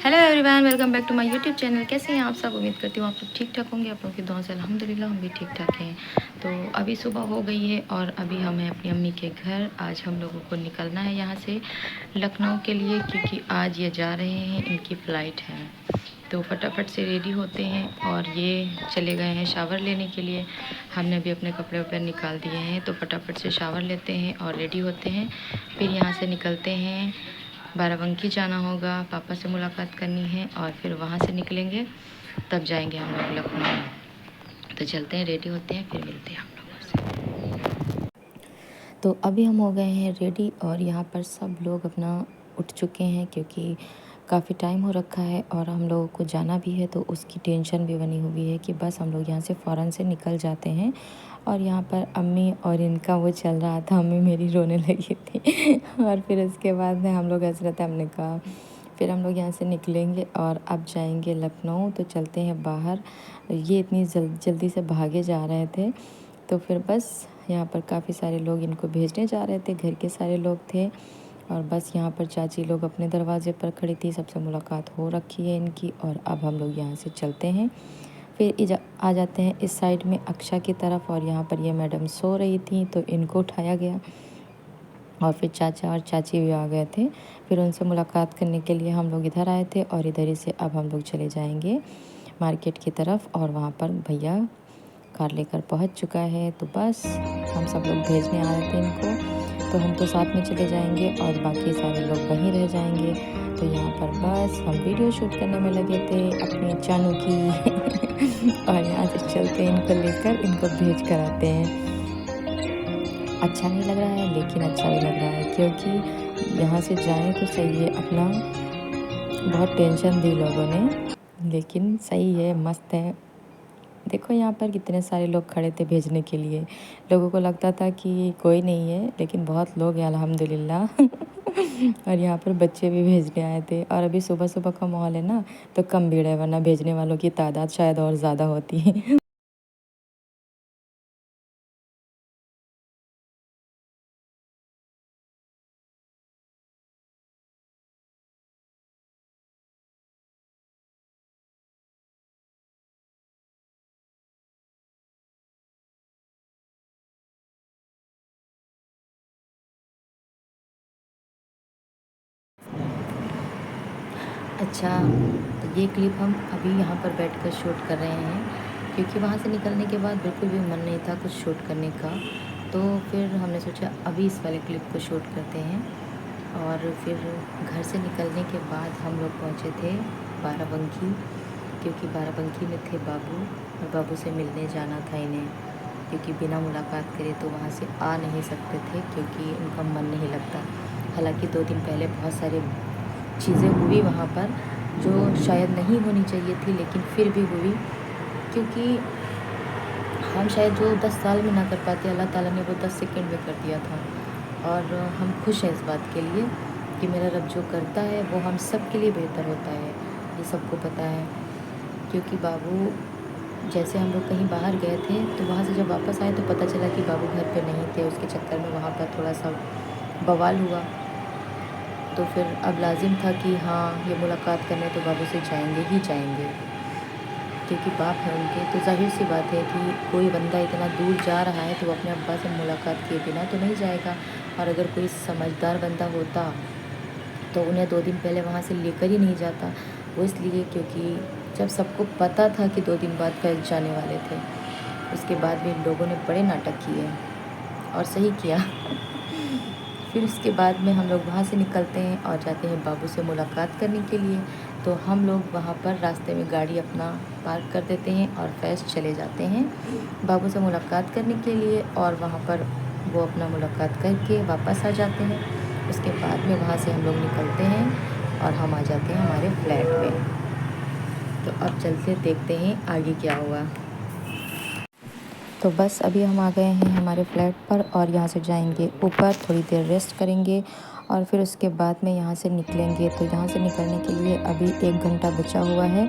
Hello everyone, welcome back to my YouTube channel. कैसे हैं आप सब? उम्मीद करती हूँ आप सब ठीक ठाक होंगे। आप लोगों की दुआ से अल्हम्दुलिल्लाह हम भी ठीक ठाक हैं। तो अभी सुबह हो गई है और अभी हम हैं अपनी अम्मी के घर। आज हम लोगों को निकलना है यहाँ से लखनऊ के लिए, क्योंकि आज ये जा रहे हैं, इनकी फ़्लाइट है। तो फटाफट से रेडी होते हैं और ये चले गए हैं शावर लेने के लिए। हमने भी अपने कपड़े वपड़े निकाल दिए हैं, तो फटाफट से शावर लेते हैं और रेडी होते हैं। फिर यहाँ से निकलते हैं, बाराबंकी जाना होगा, पापा से मुलाकात करनी है और फिर वहाँ से निकलेंगे, तब जाएंगे हम लोग लखनऊ। तो चलते हैं, रेडी होते हैं, फिर मिलते हैं आप लोगों से। तो अभी हम हो गए हैं रेडी और यहाँ पर सब लोग अपना उठ चुके हैं, क्योंकि काफ़ी टाइम हो रखा है और हम लोगों को जाना भी है। तो उसकी टेंशन भी बनी हुई है कि बस हम लोग यहाँ से फ़ौरन से निकल जाते हैं। और यहाँ पर अम्मी और इनका वो चल रहा था, अम्मी मेरी रोने लगी थी और फिर उसके बाद में हम लोग हंस रहे थे। हमने कहा फिर हम लोग यहाँ से निकलेंगे और अब जाएंगे लखनऊ। तो चलते हैं बाहर। ये इतनी जल्दी से भागे जा रहे थे, तो फिर बस यहाँ पर काफ़ी सारे लोग इनको भेजने जा रहे थे, घर के सारे लोग थे। और बस यहाँ पर चाची लोग अपने दरवाजे पर खड़ी थी, सबसे मुलाकात हो रखी है इनकी। और अब हम लोग यहाँ से चलते हैं, फिर आ जाते हैं इस साइड में अक्षा की तरफ। और यहाँ पर ये मैडम सो रही थी, तो इनको उठाया गया और फिर चाचा और चाची भी आ गए थे। फिर उनसे मुलाकात करने के लिए हम लोग इधर आए थे और इधर ही से अब हम लोग चले जाएंगे मार्केट की तरफ। और वहाँ पर भैया कार लेकर पहुँच चुका है, तो बस हम सब लोग भेजने आ रहे थे इनको। तो हम तो साथ में चले जाएंगे और बाकी सारे लोग वहीं रह जाएंगे। तो यहाँ पर बस हम वीडियो शूट करने में लगे थे अपने जानू की और यहाँ से चलते हैं, इनको लेकर इनको भेज कर आते हैं। अच्छा नहीं लग रहा है, लेकिन अच्छा भी लग रहा है, क्योंकि यहाँ से जाएं तो सही है। अपना बहुत टेंशन दी लोगों ने, लेकिन सही है, मस्त है। देखो यहाँ पर कितने सारे लोग खड़े थे भेजने के लिए। लोगों को लगता था कि कोई नहीं है, लेकिन बहुत लोग हैं अल्हम्दुलिल्लाह और यहाँ पर बच्चे भी भेजने आए थे। और अभी सुबह सुबह का माहौल है ना, तो कम भीड़ है, वरना भेजने वालों की तादाद शायद और ज़्यादा होती है। अच्छा, तो ये क्लिप हम अभी यहाँ पर बैठकर शूट कर रहे हैं, क्योंकि वहाँ से निकलने के बाद बिल्कुल भी मन नहीं था कुछ शूट करने का। तो फिर हमने सोचा अभी इस वाले क्लिप को शूट करते हैं। और फिर घर से निकलने के बाद हम लोग पहुँचे थे बाराबंकी, क्योंकि बाराबंकी में थे बाबू और बाबू से मिलने जाना था इन्हें, क्योंकि बिना मुलाकात करे तो वहाँ से आ नहीं सकते थे, क्योंकि उनका मन नहीं लगता। हालांकि 2 दिन पहले बहुत सारे चीज़ें हुई वहाँ पर जो शायद नहीं होनी चाहिए थी, लेकिन फिर भी हुई, क्योंकि हम शायद जो 10 साल में ना कर पाते, अल्लाह ताला ने वो 10 सेकंड में कर दिया था। और हम खुश हैं इस बात के लिए कि मेरा रब जो करता है वो हम सब के लिए बेहतर होता है, ये सबको पता है। क्योंकि बाबू, जैसे हम लोग कहीं बाहर गए थे, तो वहाँ से जब वापस आए तो पता चला कि बाबू घर पे नहीं थे। उसके चक्कर में वहाँ पर थोड़ा सा बवाल हुआ। तो फिर अब लाजिम था कि हाँ, ये मुलाकात करने तो बाबू से जाएंगे ही जाएंगे, क्योंकि बाप है उनके। तो जाहिर सी बात है कि कोई बंदा इतना दूर जा रहा है तो वो अपने अब्बा से मुलाकात किए बिना तो नहीं जाएगा। और अगर कोई समझदार बंदा होता तो उन्हें 2 दिन पहले वहाँ से लेकर ही नहीं जाता। वो इसलिए क्योंकि जब सबको पता था कि 2 दिन बाद फैज जाने वाले थे, उसके बाद भी लोगों ने बड़े नाटक किए और सही किया। फिर उसके बाद में हम लोग वहाँ से निकलते हैं और जाते हैं बाबू से मुलाकात करने के लिए। तो हम लोग वहाँ पर रास्ते में गाड़ी अपना पार्क कर देते हैं और फैज़ चले जाते हैं बाबू से मुलाकात करने के लिए। और वहाँ पर वो अपना मुलाकात करके वापस आ जाते हैं। उसके बाद में वहाँ से हम लोग निकलते हैं और हम आ जाते हैं हमारे फ्लैट में। तो अब चलते देखते हैं आगे क्या हुआ। तो बस अभी हम आ गए हैं हमारे फ्लैट पर और यहाँ से जाएंगे ऊपर, थोड़ी देर रेस्ट करेंगे और फिर उसके बाद में यहाँ से निकलेंगे। तो यहाँ से निकलने के लिए अभी 1 घंटा बचा हुआ है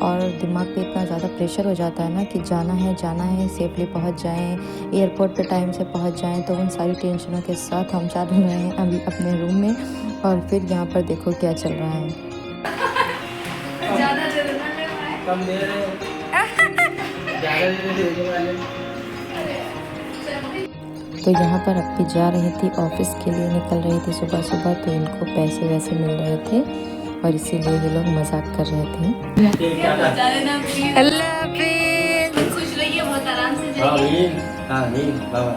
और दिमाग पे इतना ज़्यादा प्रेशर हो जाता है ना कि जाना है, सेफली पहुँच जाएं, एयरपोर्ट पे टाइम से पहुँच जाएं। तो उन सारी टेंशनों के साथ हम चल रहे हैं अभी अपने रूम में। और फिर यहाँ पर देखो क्या चल रहा है। कम दे रहे हो, ज़्यादा दे रहे हो। तो यहाँ पर अप्पी जा रही थी ऑफिस के लिए, निकल रही थी सुबह सुबह, तो इनको पैसे वैसे मिल रहे थे और इसीलिए ये लोग मजाक कर रहे थे। अल्लाह हाफिज़, खुश रहिए, बहुत आराम से जाइए। हाँ नहीं बाबा।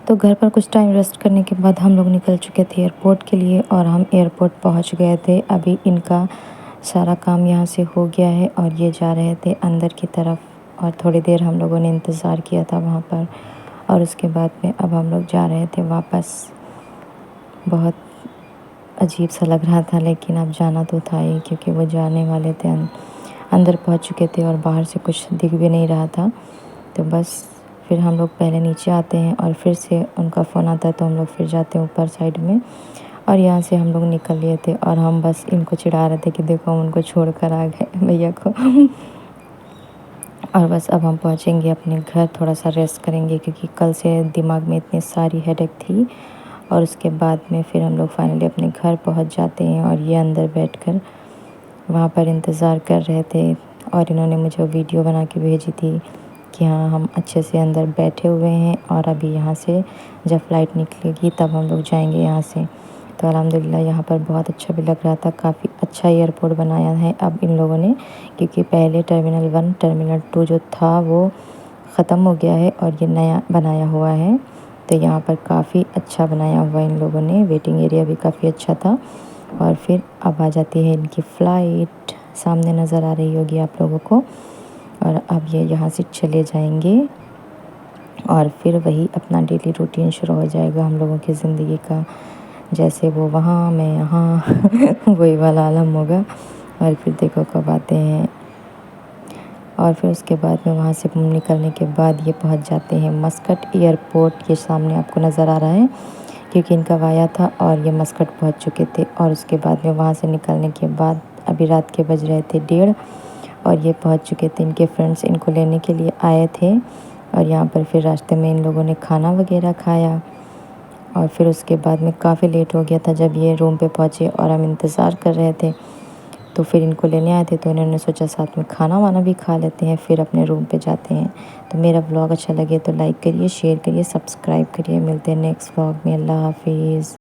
तो घर पर कुछ टाइम रेस्ट करने के बाद हम लोग निकल चुके थे एयरपोर्ट के लिए और हम एयरपोर्ट पहुंच गए थे। अभी इनका सारा काम यहाँ से हो गया है और ये जा रहे थे अंदर की तरफ और थोड़ी देर हम लोगों ने इंतज़ार किया था वहाँ पर और उसके बाद में अब हम लोग जा रहे थे वापस। बहुत अजीब सा लग रहा था लेकिन अब जाना तो था ही, क्योंकि वो जाने वाले थे, अंदर पहुँच चुके थे और बाहर से कुछ दिख भी नहीं रहा था। तो बस फिर हम लोग पहले नीचे आते हैं और फिर से उनका फ़ोन आता है तो हम लोग फिर जाते हैं ऊपर साइड में। और यहाँ से हम लोग निकल लिए थे और हम बस इनको चिढ़ा रहे थे कि देखो हम उनको छोड़ कर आ गए भैया को। और बस अब हम पहुँचेंगे अपने घर, थोड़ा सा रेस्ट करेंगे क्योंकि कल से दिमाग में इतनी सारी हेडेक थी। और उसके बाद में फिर हम लोग फाइनली अपने घर पहुँच जाते हैं और ये अंदर बैठकर वहाँ पर इंतज़ार कर रहे थे। और इन्होंने मुझे वीडियो बना के भेजी थी कि हाँ हम अच्छे से अंदर बैठे हुए हैं और अभी यहाँ से जब फ़्लाइट निकलेगी तब हम लोग जाएंगे यहाँ से। तो अल्हम्दुलिल्लाह यहाँ पर बहुत अच्छा भी लग रहा था, काफ़ी अच्छा एयरपोर्ट बनाया है अब इन लोगों ने, क्योंकि पहले टर्मिनल 1 टर्मिनल 2 जो था वो ख़त्म हो गया है और ये नया बनाया हुआ है। तो यहाँ पर काफ़ी अच्छा बनाया हुआ इन लोगों ने, वेटिंग एरिया भी काफ़ी अच्छा था। और फिर अब आ जाती है इनकी फ़्लाइट, सामने नज़र आ रही होगी आप लोगों को। और अब ये यहाँ से चले जाएंगे और फिर वही अपना डेली रूटीन शुरू हो जाएगा हम लोगों की ज़िंदगी का, जैसे वो वहाँ मैं यहाँ वही वाला आलम होगा। और फिर देखो कब आते हैं। और फिर उसके बाद में वहाँ से निकलने के बाद ये पहुँच जाते हैं मस्कट एयरपोर्ट। ये सामने आपको नज़र आ रहा है क्योंकि इनका वाया था और ये मस्कट पहुँच चुके थे। और उसके बाद में वहाँ से निकलने के बाद अभी रात के बज रहे थे 1:30 और ये पहुंच चुके थे। इनके फ्रेंड्स इनको लेने के लिए आए थे और यहाँ पर फिर रास्ते में इन लोगों ने खाना वगैरह खाया और फिर उसके बाद में काफ़ी लेट हो गया था जब ये रूम पे पहुँचे और हम इंतज़ार कर रहे थे। तो फिर इनको लेने आए थे तो इन्होंने सोचा साथ में खाना वाना भी खा लेते हैं, फिर अपने रूम पे जाते हैं। तो मेरा व्लॉग अच्छा लगे तो लाइक करिए, शेयर करिए, सब्सक्राइब करिए। मिलते हैं नेक्स्ट व्लॉग में। अल्लाह हाफिज़।